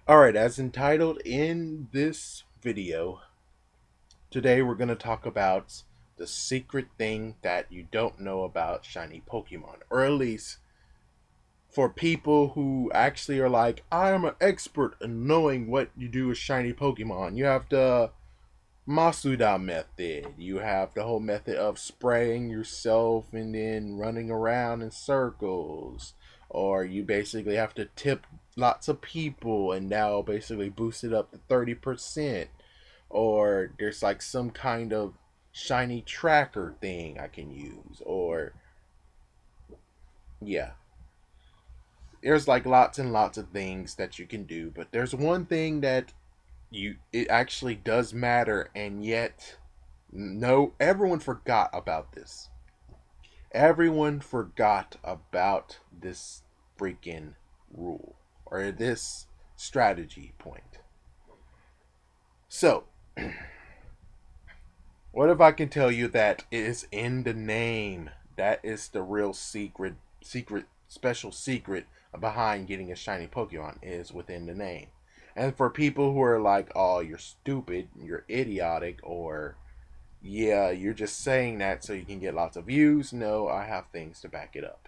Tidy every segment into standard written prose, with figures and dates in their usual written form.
Alright, as entitled in this video, today we're going to talk about the secret thing that you don't know about shiny Pokemon. Or at least for people who actually are like, I'm an expert in knowing what you do with shiny Pokemon. You have the Masuda method. You have the whole method of spraying yourself and then running around in circles. Or you basically have to tip lots of people and now basically boost it up to 30%. Or there's like some kind of shiny tracker thing I can use. Or, yeah, there's like lots and lots of things that you can do. But there's one thing that it actually does matter, and yet no, everyone forgot about this. Everyone forgot about this freaking rule or this strategy point. So, what if I can tell you that it is in the name? That is the real special secret behind getting a shiny Pokemon is within the name. And for people who are like, oh, you're stupid, you're idiotic, or yeah, you're just saying that so you can get lots of views. No, I have things to back it up.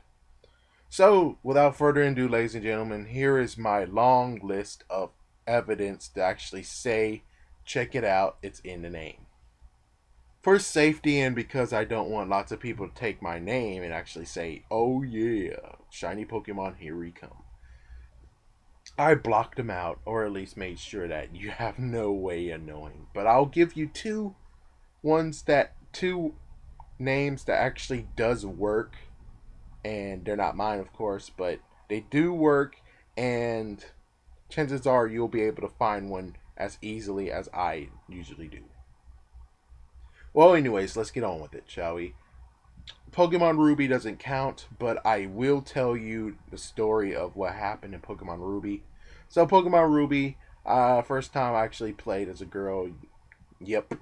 So, without further ado, ladies and gentlemen, here is my long list of evidence to actually say, check it out, it's in the name. For safety and because I don't want lots of people to take my name and actually say, oh yeah, shiny Pokemon, here we come. I blocked them out, or at least made sure that you have no way of knowing. But I'll give you two names that actually does work, and they're not mine of course, but they do work, and chances are you'll be able to find one as easily as I usually do. Well, anyways, let's get on with it, shall we? Pokemon Ruby doesn't count, but I will tell you the story of what happened in Pokemon Ruby. So Pokemon Ruby, first time I actually played as a girl. Yep,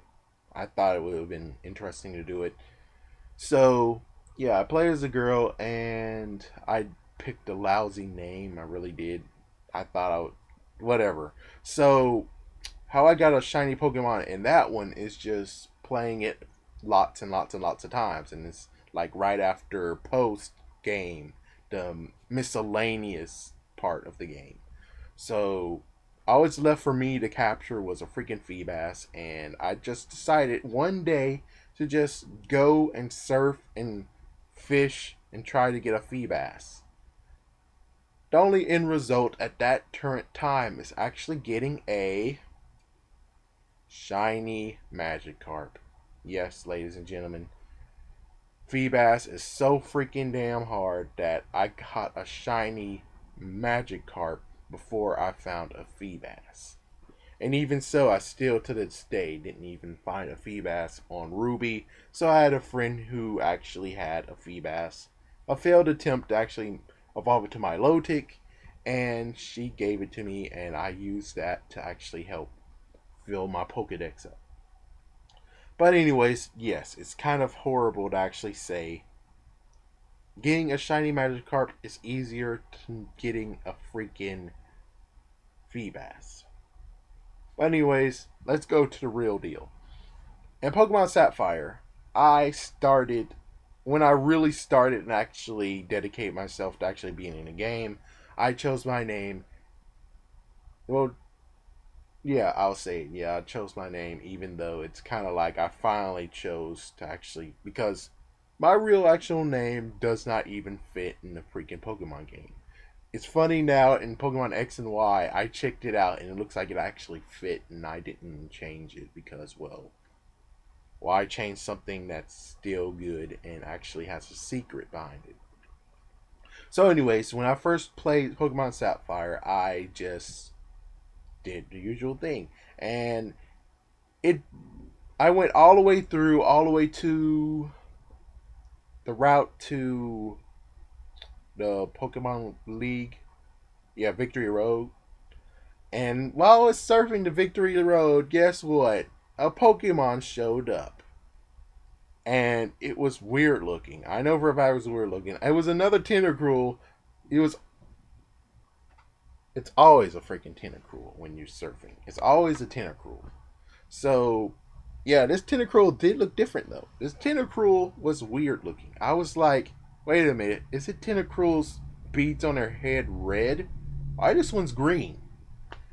I thought it would have been interesting to do it. So, yeah, I played as a girl and I picked a lousy name. I really did. I thought I would. Whatever. So, how I got a shiny Pokemon in that one is just playing it lots and lots and lots of times. And it's like right after post game, the miscellaneous part of the game. So, all it's left for me to capture was a freaking Feebas, and I just decided one day to just go and surf and fish and try to get a Feebas. The only end result at that current time is actually getting a shiny Magikarp. Yes, ladies and gentlemen, Feebas is so freaking damn hard that I got a shiny Magikarp before I found a Feebas. And even so, I still to this day didn't even find a Feebas on Ruby. So I had a friend who actually had a Feebas. A failed attempt to actually evolve it to my Milotic, and she gave it to me, and I used that to actually help fill my Pokedex up. But anyways, yes, it's kind of horrible to actually say getting a shiny Magikarp is easier than getting a freaking Feebas. But anyways, let's go to the real deal. In Pokemon Sapphire, I started when I really started and actually dedicate myself to actually being in a game. I chose my name. Well, yeah, I'll say it. Yeah, I chose my name, even though it's kind of like I finally chose to actually because my real actual name does not even fit in the freaking Pokemon game. It's funny now in Pokemon X and Y, I checked it out and it looks like it actually fit, and I didn't change it because, well, why change something that's still good and actually has a secret behind it? So, anyways, when I first played Pokemon Sapphire, I just did the usual thing, and it. I went all the way through, all the way to the route to the Pokemon League. Yeah, Victory Road. And while I was surfing the Victory Road, guess what? A Pokemon showed up. And it was weird looking. I know for a fact it was weird looking. It was another Tentacruel. It was It's always a freaking Tentacruel when you're surfing. It's always a Tentacruel. So, yeah, this Tentacruel did look different though. This Tentacruel was weird looking. I was like, wait a minute, is it Tentacruel's beads on her head red? Why this one's green?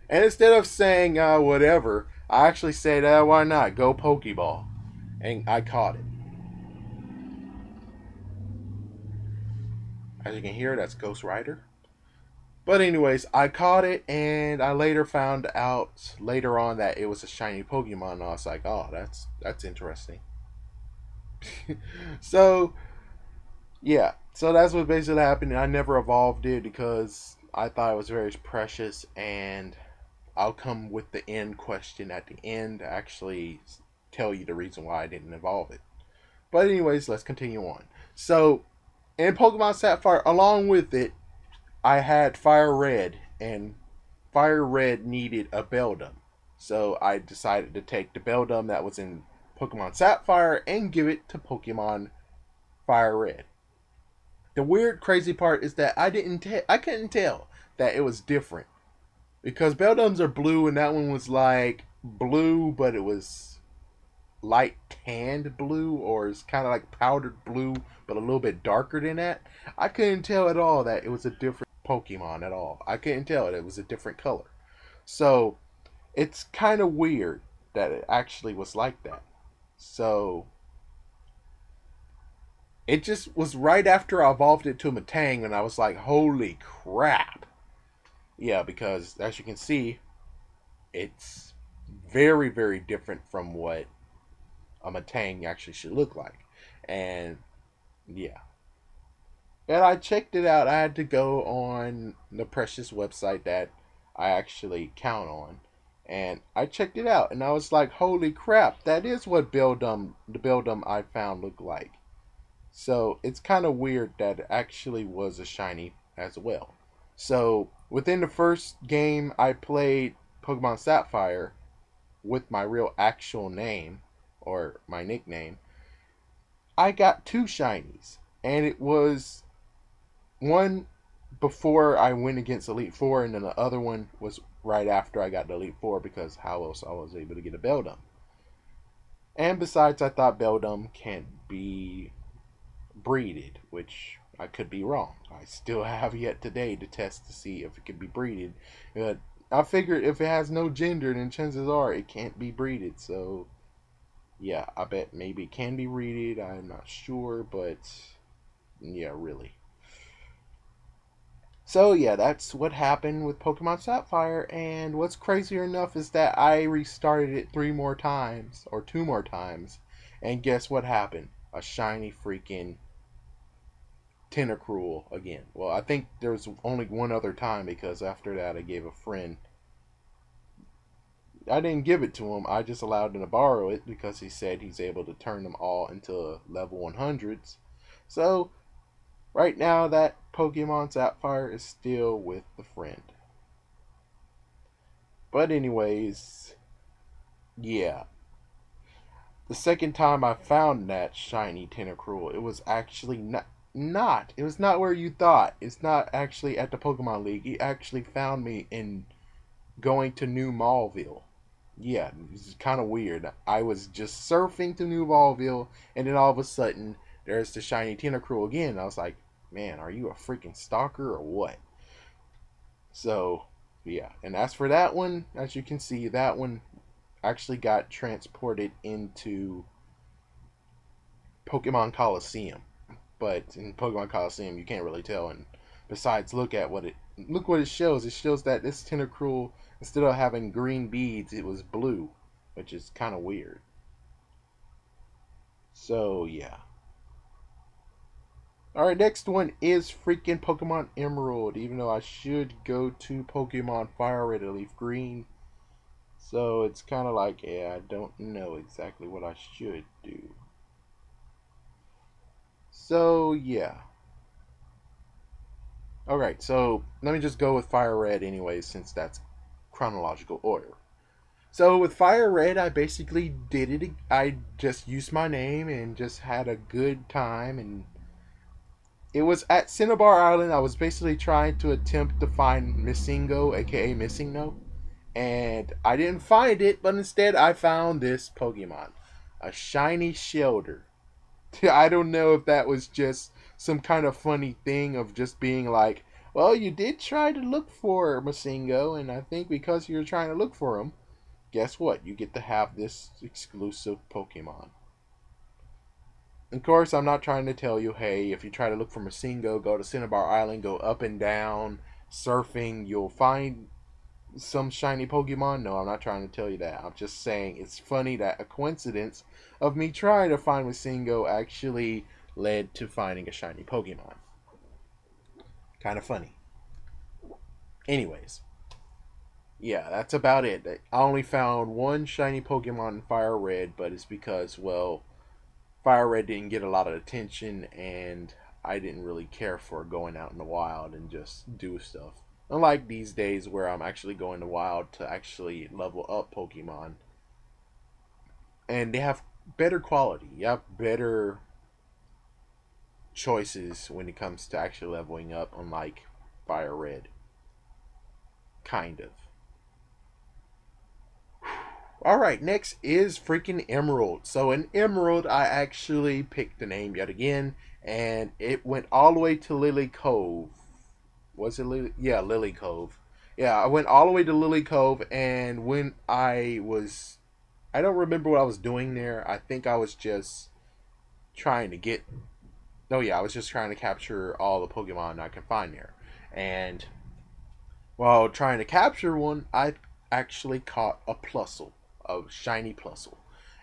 And instead of saying whatever, I actually said, why not? Go Pokeball. And I caught it. As you can hear, that's Ghost Rider. But anyways, I caught it, and I later found out later on that it was a shiny Pokemon. And I was like, oh, that's interesting. So yeah, so that's what basically happened. I never evolved it because I thought it was very precious, and I'll come with the end question at the end to actually tell you the reason why I didn't evolve it. But anyways, let's continue on. So in Pokemon Sapphire, along with it, I had Fire Red, and Fire Red needed a Beldum. So I decided to take the Beldum that was in Pokemon Sapphire and give it to Pokemon Fire Red. The weird, crazy part is that I couldn't tell that it was different because Beldums are blue, and that one was like blue, but it was light tanned blue, or it's kind of like powdered blue, but a little bit darker than that. I couldn't tell at all that it was a different Pokemon at all. I couldn't tell it was a different color. So it's kind of weird that it actually was like that. So it just was right after I evolved it to a Matang, and I was like, holy crap. Yeah, because as you can see, it's very, very different from what a Matang actually should look like. And yeah. And I checked it out. I had to go on the Precious website that I actually count on. And I checked it out, and I was like, holy crap, that is what the Beldum I found looked like. So it's kind of weird that it actually was a shiny as well. So within the first game I played Pokemon Sapphire with my real actual name or my nickname, I got two shinies. And it was one before I went against Elite Four, and then the other one was right after I got the Elite Four, because how else I was able to get a Beldum. And besides, I thought Beldum can't be breeded, which I could be wrong. I still have yet today to test to see if it can be breeded. But I figured if it has no gender, then chances are it can't be breeded. So yeah, I bet maybe it can be breeded. I'm not sure, but yeah, really. So yeah, that's what happened with Pokemon Sapphire, and what's crazier enough is that I restarted it 3 more times, or 2 more times, and guess what happened? A shiny freaking Tentacruel again. Well, I think there was only one other time, because after that I gave a friend. I didn't give it to him. I just allowed him to borrow it because he said he's able to turn them all into level 100s. So right now that Pokemon Sapphire is still with the friend. But anyways, yeah. The second time I found that shiny Tentacruel, it was actually not. It was not where you thought. It's not actually at the Pokemon League. He actually found me in going to New Mallville. Yeah, it's kind of weird. I was just surfing to New Mallville, and then all of a sudden, there's the shiny Tentacruel again. And I was like, man, are you a freaking stalker or what? So, yeah. And as for that one, as you can see, that one actually got transported into Pokemon Coliseum. But in Pokemon Coliseum, you can't really tell. And besides, look what it shows. It shows that this Tentacruel, instead of having green beads, it was blue, which is kind of weird. So yeah. Alright, next one is freaking Pokemon Emerald, even though I should go to Pokemon Fire Red or Leaf Green. So it's kind of like, yeah, I don't know exactly what I should do. So yeah. Alright, so let me just go with Fire Red anyways, since that's chronological order. So with Fire Red, I basically did it. I just used my name and just had a good time, and It was at Cinnabar Island. I was basically trying to attempt to find Missingo, aka Missing No, and I didn't find it, but instead I found this Pokemon, a shiny Shelter. I don't know if that was just some kind of funny thing of just being like, well, you did try to look for Masingo, and I think because you're trying to look for him, guess what? You get to have this exclusive Pokemon. Of course, I'm not trying to tell you, hey, if you try to look for Masingo, go to Cinnabar Island, go up and down, surfing, you'll find some shiny Pokemon. No, I'm not trying to tell you that. I'm just saying it's funny that a coincidence of me trying to find Masingo actually led to finding a shiny Pokemon. Kind of funny. Anyways, yeah, that's about it. I only found one shiny Pokemon in Fire Red, but it's because, well, Fire Red didn't get a lot of attention, and I didn't really care for going out in the wild and just do stuff. Unlike these days where I'm actually going to wild to actually level up Pokemon, and they have better quality. You have better choices when it comes to actually leveling up, unlike Fire Red. Kind of. Alright, next is freaking Emerald. So in Emerald, I actually picked the name yet again, and it went all the way to Lily Cove. Was it Lily? Yeah, Lily Cove. Yeah, I went all the way to Lily Cove, and when I don't remember what I was doing there. I think I was just trying to get. Oh yeah, I was just trying to capture all the Pokemon I can find there, and while trying to capture one, I actually caught a Plusle, a shiny Plusle.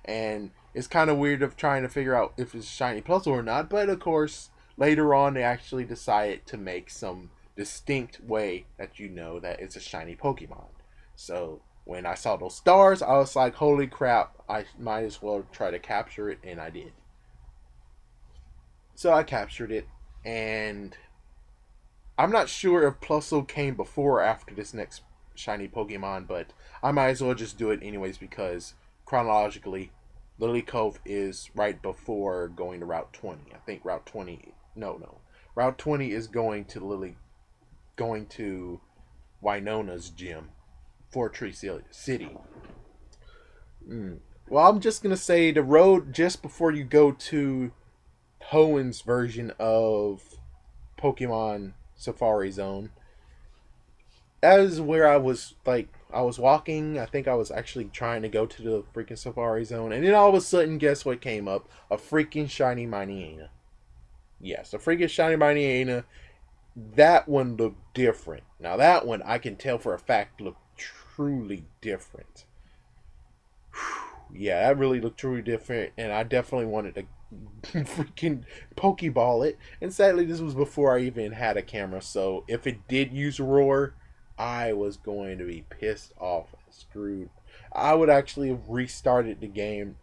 And it's kind of weird of trying to figure out if it's a shiny Plusle or not, but of course, later on they actually decided to make some distinct way that you know that it's a shiny Pokemon. So when I saw those stars, I was like, holy crap, I might as well try to capture it, and I did. So I captured it, and I'm not sure if Plusle came before or after this next shiny Pokemon, but I might as well just do it anyways because chronologically, Lily Cove is right before going to Route 20. I think Route 20. No. Route 20 is going to Winona's gym, Fortree City. Well, I'm just gonna say the road just before you go to Hoenn version of Pokemon Safari Zone. That is where I was walking. I think I was actually trying to go to the freaking Safari Zone, and then all of a sudden, guess what came up? A freaking shiny Minyana. Yes, a freaking shiny Minyana. That one looked different. Now that one I can tell for a fact looked truly different. Yeah, that really looked truly different, and I definitely wanted to freaking Pokeball it. And sadly, this was before I even had a camera, so if it did use Roar, I was going to be pissed off and screwed. I would actually have restarted the game.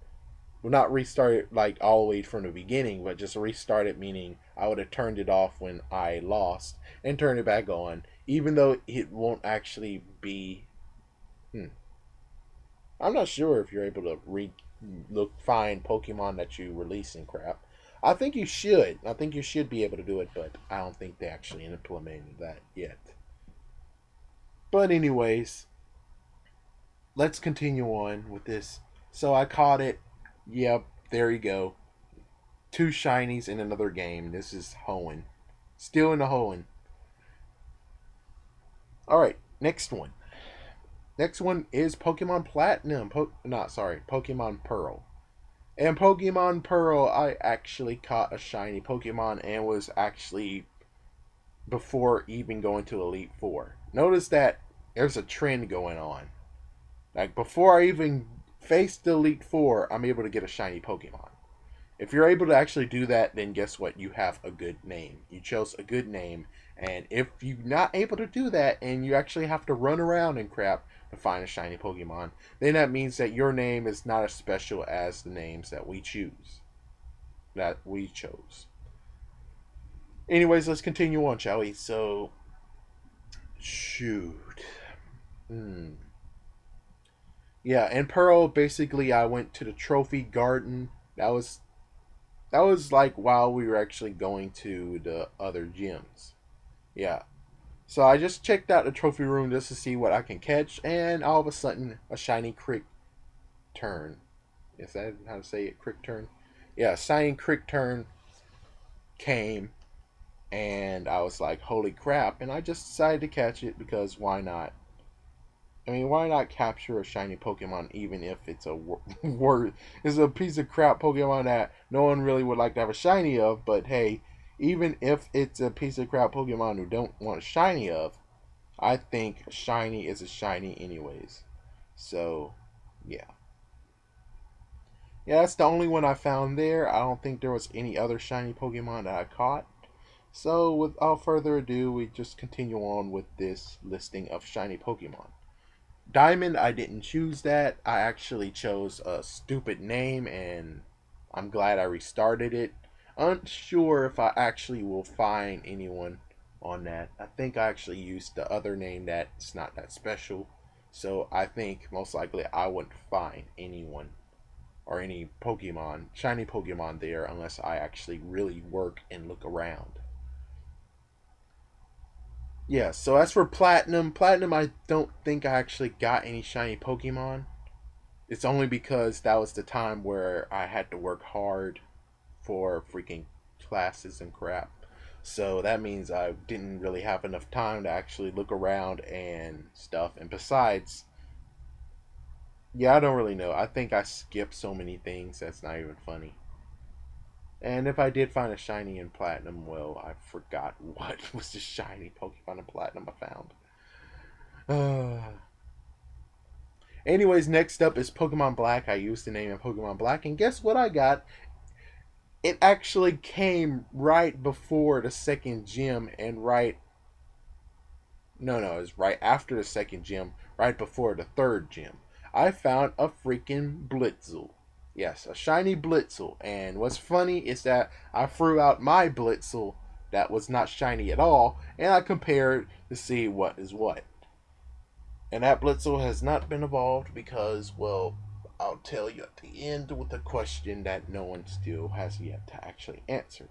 Well, not restarted like all the way from the beginning, but just restarted, meaning I would have turned it off when I lost and turned it back on, even though it won't actually be. I'm not sure if you're able to find Pokemon that you release and crap. I think you should. I think you should be able to do it, but I don't think they actually implemented that yet. But anyways, let's continue on with this. So I caught it. Yep, there you go. Two shinies in another game. This is Hoenn. Still in the Hoenn. Alright, next one. Next one is Pokemon Platinum. Pokemon Pearl. In Pokemon Pearl, I actually caught a shiny Pokemon and was actually before even going to Elite Four. Notice that there's a trend going on. Like before I even faced the Elite Four, I'm able to get a shiny Pokemon. If you're able to actually do that, then guess what? You have a good name. You chose a good name. And if you're not able to do that and you actually have to run around and crap to find a shiny Pokemon, then that means that your name is not as special as the names that we choose. That we chose. Anyways, let's continue on, shall we? So, shoot. Yeah, in Pearl, basically, I went to the Trophy Garden. That was That was like while we were actually going to the other gyms. Yeah. So I just checked out the trophy room just to see what I can catch, and all of a sudden, a shiny crick turn. Is that how to say it? Crick turn? Yeah, shiny crick turn came, and I was like, holy crap. And I just decided to catch it because why not? I mean, why not capture a shiny Pokemon even if it's a word, it's a piece of crap Pokemon that no one really would like to have a shiny of, but hey, even if it's a piece of crap Pokemon who don't want a shiny of, I think a shiny is a shiny anyways. So, yeah. Yeah, that's the only one I found there. I don't think there was any other shiny Pokemon that I caught. So, without further ado, we just continue on with this listing of shiny Pokemon. Diamond, I didn't choose that. I actually chose a stupid name, and I'm glad I restarted it. Unsure if I actually will find anyone on that. I think I actually used the other name that's not that special. So I think most likely I wouldn't find anyone or any Pokemon, shiny Pokemon there unless I actually really work and look around. Yeah, so as for Platinum, I don't think I actually got any shiny Pokemon. It's only because that was the time where I had to work hard for freaking classes and crap. So that means I didn't really have enough time to actually look around and stuff. And besides, yeah, I don't really know. I think I skipped so many things that's not even funny. And if I did find a shiny in Platinum, well, I forgot what was the shiny Pokemon in Platinum I found. Anyways, next up is Pokemon Black. I used the name of Pokemon Black, and guess what I got? It actually came right before the second gym and right no, it was right after the second gym, right before the third gym. I found a freaking Blitzel. Yes, a shiny Blitzel. And what's funny is that I threw out my Blitzel that was not shiny at all, and I compared to see what is what. And that Blitzel has not been evolved because, well, I'll tell you at the end with a question that no one still has yet to actually answer.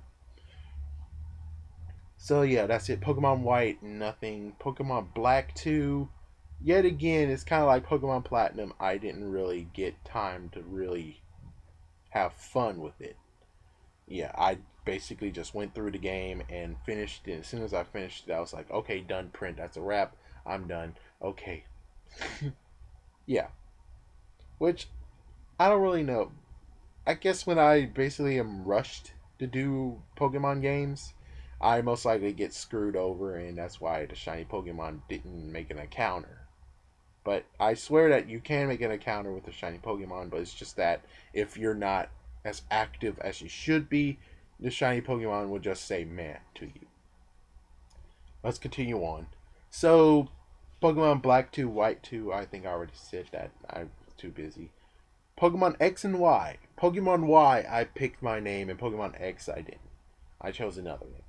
So yeah, that's it. Pokemon White, nothing. Pokemon Black 2, yet again, it's kind of like Pokemon Platinum. I didn't really get time to really have fun with it. Yeah, I basically just went through the game and finished it. As soon as I finished it, I was like, okay, done print. That's a wrap. I'm done. Okay. Yeah. Which, I don't really know. I guess when I basically am rushed to do Pokemon games, I most likely get screwed over, and that's why the shiny Pokemon didn't make an encounter. But I swear that you can make an encounter with a shiny Pokemon, but it's just that if you're not as active as you should be, the shiny Pokemon will just say meh to you. Let's continue on. So, Pokemon Black 2, White 2, I think I already said that. I was too busy. Pokemon X and Y. Pokemon Y, I picked my name, and Pokemon X, I didn't. I chose another name.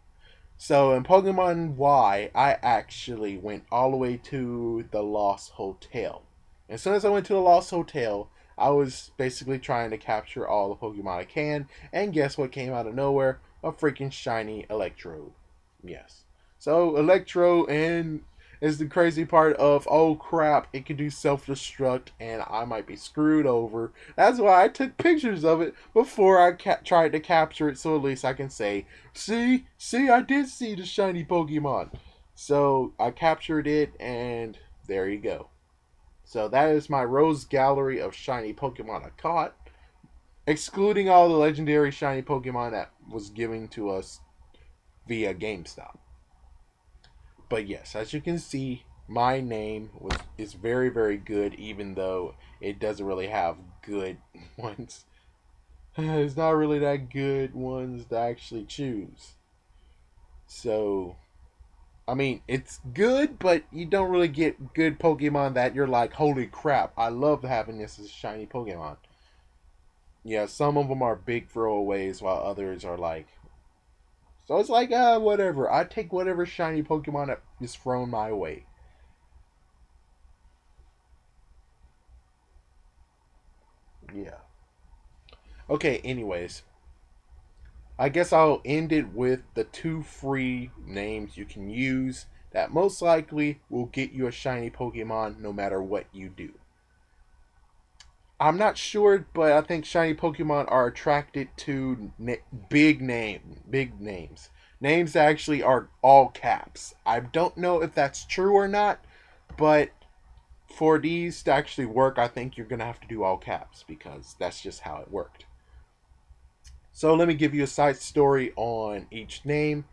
So in Pokemon Y, I actually went all the way to the Lost Hotel. As soon as I went to the Lost Hotel, I was basically trying to capture all the Pokemon I can, and guess what came out of nowhere? A freaking shiny Electrode. Yes. So Electro and is the crazy part of oh crap, it can do self destruct and I might be screwed over. That's why I took pictures of it before I tried to capture it, so at least I can say, see, I did see the shiny Pokemon. So I captured it, and there you go. So that is my Rose Gallery of shiny Pokemon I caught, excluding all the legendary shiny Pokemon that was given to us via GameStop. But yes, as you can see, my name is very very good, even though it doesn't really have good ones. It's not really that good ones to actually choose. So I mean, it's good, but you don't really get good Pokemon that you're like, holy crap, I love having this as a shiny Pokemon. Yeah, some of them are big throwaways, while others are like. So it's like, whatever. I take whatever shiny Pokemon that is thrown my way. Yeah. Okay, anyways. I guess I'll end it with the 2 free names you can use that most likely will get you a shiny Pokemon no matter what you do. I'm not sure, but I think shiny Pokemon are attracted to big names, names that actually are all caps. I don't know if that's true or not, but for these to actually work, I think you're gonna have to do all caps because that's just how it worked. So let me give you a side story on each name,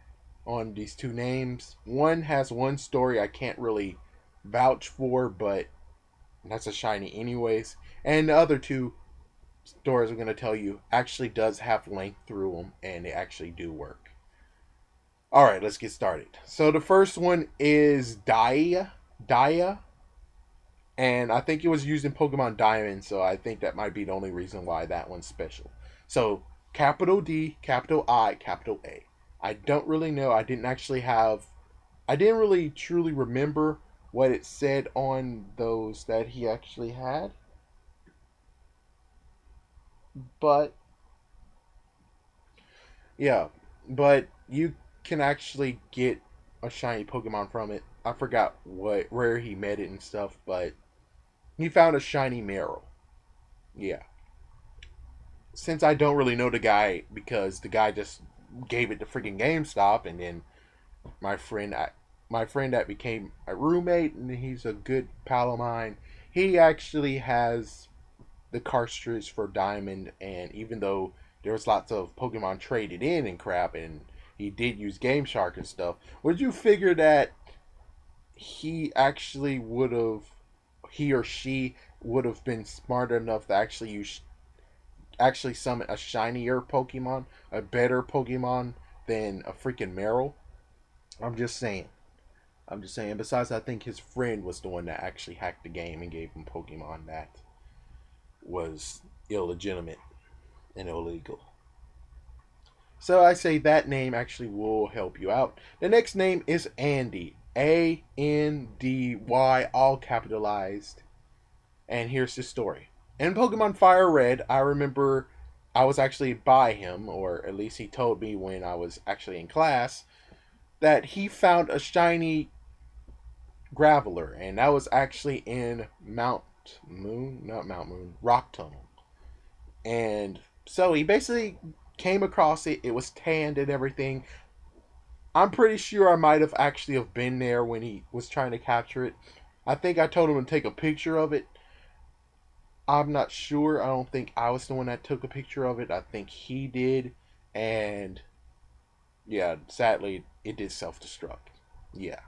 on these 2 names. One has one story I can't really vouch for, but that's a shiny anyways. And the other 2 stories I'm going to tell you actually does have length through them, and they actually do work. All right, let's get started. So the first one is Dia, and I think it was used in Pokemon Diamond, so I think that might be the only reason why that one's special. So capital D, capital I, capital A. I don't really know. I didn't really truly remember what it said on those that he actually had. But yeah, but you can actually get a shiny Pokemon from it. I forgot where he met it and stuff, but he found a shiny Meryl. Yeah. Since I don't really know the guy because the guy just gave it to freaking GameStop, and then my friend my friend that became a roommate, and he's a good pal of mine. He actually has the cartridge for Diamond, and even though there was lots of Pokemon traded in and crap, and he did use Game Shark and stuff, would you figure that he actually would have, he or she would have been smart enough to actually summon a shinier Pokemon, a better Pokemon than a freaking Meryl? I'm just saying. I'm just saying. Besides, I think his friend was the one that actually hacked the game and gave him Pokemon that was illegitimate and illegal. So I say that name actually will help you out. The next name is Andy. Andy, all capitalized. And here's the story. In Pokemon Fire Red, I remember I was actually by him, or at least he told me when I was actually in class, that he found a shiny Graveler, and that was actually in Rock Tunnel. And so he basically came across it. It was tanned and everything. I'm pretty sure I might have actually have been there when he was trying to capture it. I think I told him to take a picture of it. I'm not sure. I don't think I was the one that took a picture of it. I think he did. And yeah, sadly, it did self-destruct. Yeah.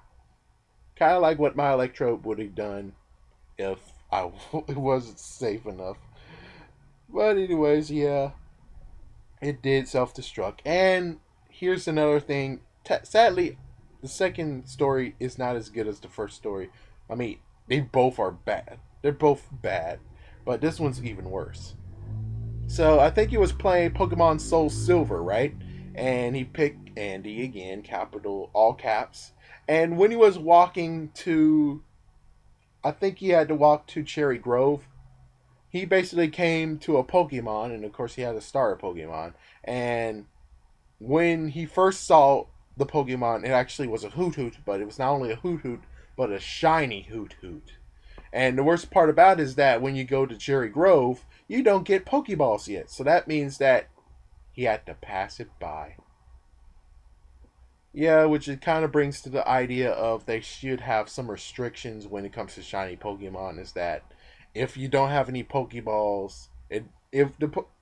Kind of like what my Electrode would have done if it wasn't safe enough. But anyways, yeah, it did self-destruct. And here's another thing. Sadly, the second story is not as good as the first story. I mean, they both are bad. They're both bad. But this one's even worse. So I think he was playing Pokemon Soul Silver, right? And he picked Andy again, capital, all caps. And when he was walking to, I think he had to walk to Cherry Grove, he basically came to a Pokemon, and of course he had a starter Pokemon. And when he first saw the Pokemon, it actually was a Hoot Hoot, but it was not only a Hoot Hoot, but a shiny Hoot Hoot. And the worst part about it is that when you go to Cherry Grove, you don't get Pokeballs yet. So that means that he had to pass it by. Yeah, which it kind of brings to the idea of they should have some restrictions when it comes to shiny Pokemon. Is that if you don't have any Pokeballs,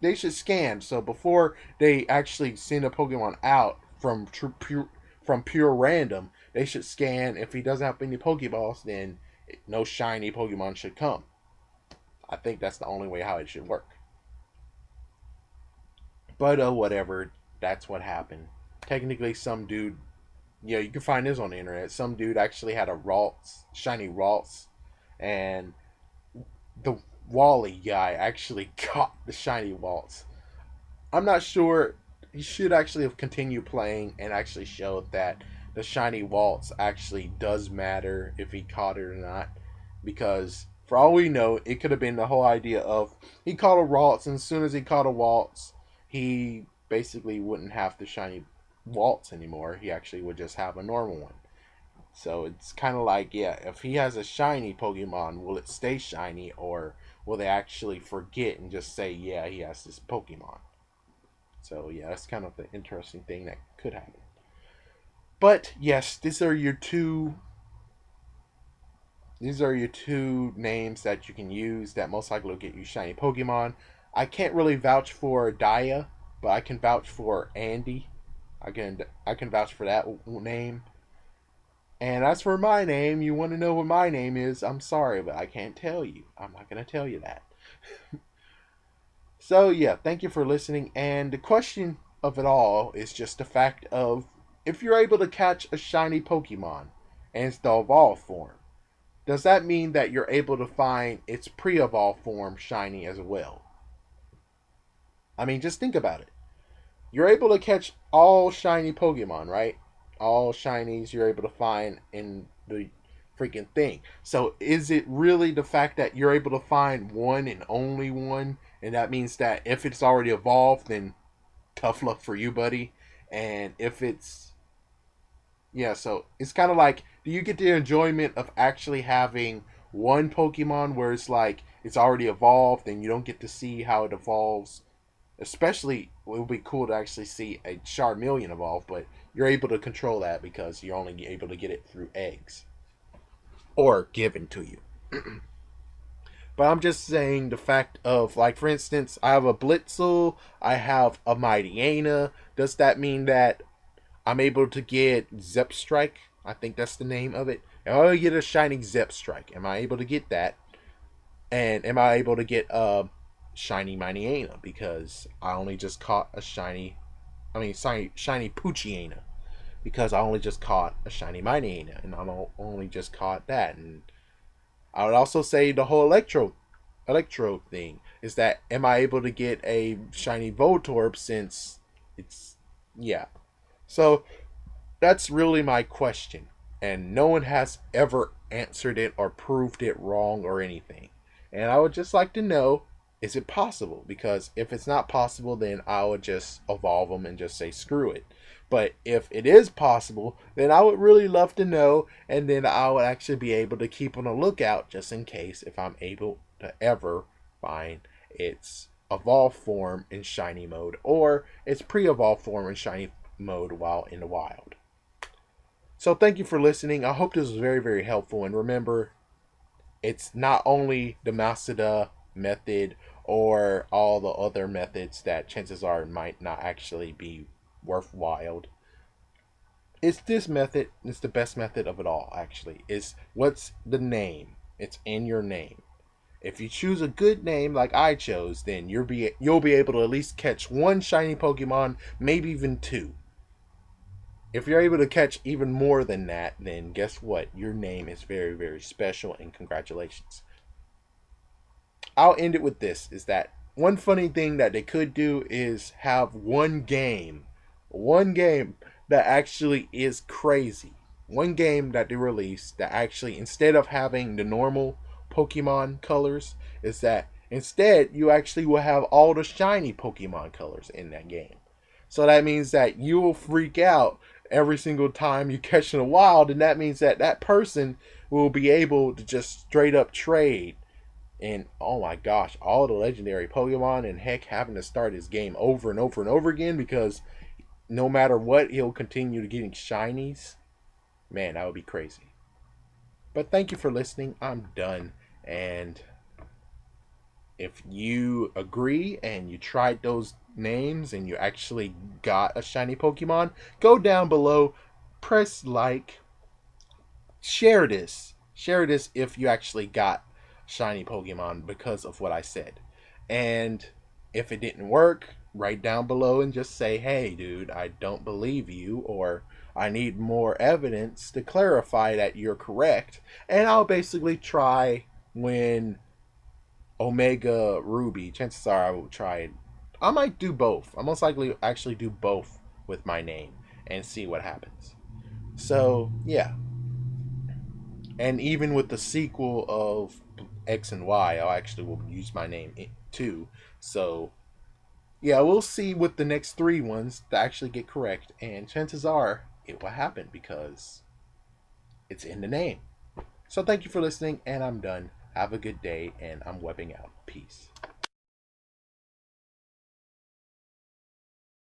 they should scan. So before they actually send a Pokemon out from pure random, they should scan. If he doesn't have any Pokeballs, then no shiny Pokemon should come. I think that's the only way how it should work. But whatever, that's what happened. Technically, some dude, yeah, you can find this on the internet. Some dude actually had a shiny Ralts, and the Wally guy actually caught the shiny Waltz. I'm not sure. He should actually have continued playing and actually showed that the shiny Waltz actually does matter if he caught it or not. Because for all we know, it could have been the whole idea of he caught a Waltz, and as soon as he caught a Waltz, he basically wouldn't have the shiny waltz anymore. He actually would just have a normal one. So it's kind of like, yeah, if he has a shiny Pokemon, will it stay shiny, or will they actually forget and just say, yeah, he has this Pokemon? So yeah, that's kind of the interesting thing that could happen. But yes, these are your two names that you can use that most likely will get you shiny Pokemon. I can't really vouch for Dia, but I can vouch for Andy. I can vouch for that name. And as for my name, you want to know what my name is? I'm sorry, but I can't tell you. I'm not going to tell you that. So, yeah, thank you for listening. And the question of it all is just the fact of if you're able to catch a shiny Pokemon and it's the evolved form, does that mean that you're able to find its pre evolved form shiny as well? I mean, just think about it. You're able to catch all shiny Pokemon, right? All shinies you're able to find in the freaking thing. So is it really the fact that you're able to find one and only one, and that means that if it's already evolved, then tough luck for you, buddy. And if it's yeah, so it's kind of like, do you get the enjoyment of actually having one Pokemon where it's like it's already evolved and you don't get to see how it evolves? Especially, it would be cool to actually see a Charmeleon evolve, but you're able to control that because you're only able to get it through eggs or given to you. But I'm just saying the fact of, like, for instance, I have a Blitzel, I have a Mightyena. Does that mean that I'm able to get Zepstrike? I think that's the name of it. Am I able to get a shiny Zepstrike? Am I able to get that? And am I able to get a shiny Mightyena? Because I only just caught a shiny, shiny Poochyena. Because I only just caught a shiny Mightyena, and I'm only just caught that. And I would also say the whole electro thing is that am I able to get a shiny Voltorb since it's yeah. So that's really my question. And no one has ever answered it or proved it wrong or anything. And I would just like to know, is it possible? Because if it's not possible, then I would just evolve them and just say screw it. But if it is possible, then I would really love to know, and then I would actually be able to keep on a lookout just in case if I'm able to ever find its evolved form in shiny mode or its pre-evolved form in shiny mode while in the wild. So thank you for listening. I hope this was very, very helpful. And remember, it's not only the Masada method or all the other methods that chances are might not actually be worthwhile. It's this method. It's the best method of it all, actually. Is what's the name? It's in your name. If you choose a good name like I chose, then you'll be able to at least catch one shiny Pokemon, maybe even two. If you're able to catch even more than that, then guess what? Your name is very, very special, and congratulations. I'll end it with this, is that one funny thing that they could do is have one game that actually is crazy. One game that they released that actually, instead of having the normal Pokemon colors, is that instead you actually will have all the shiny Pokemon colors in that game. So that means that you will freak out every single time you catch in a wild, and that means that that person will be able to just straight up trade. And oh my gosh, all the legendary Pokemon, and heck, having to start his game over and over and over again because no matter what, he'll continue to getting shinies. Man, that would be crazy. But thank you for listening. I'm done. And if you agree and you tried those names and you actually got a shiny Pokemon, go down below, press like, share this. Share this if you actually got shiny Pokemon because of what I said. And if it didn't work, write down below and just say, hey, dude, I don't believe you, or I need more evidence to clarify that you're correct. And I'll basically try when Omega Ruby, chances are I will try it. I might do both. I most likely actually do both with my name and see what happens. So, yeah. And even with the sequel of X and Y, I actually will use my name too. So, Yeah, we'll see with the next three ones to actually get correct, and chances are it will happen because it's in the name. So thank you for listening, and I'm done. Have a good day, and I'm webbing out. Peace.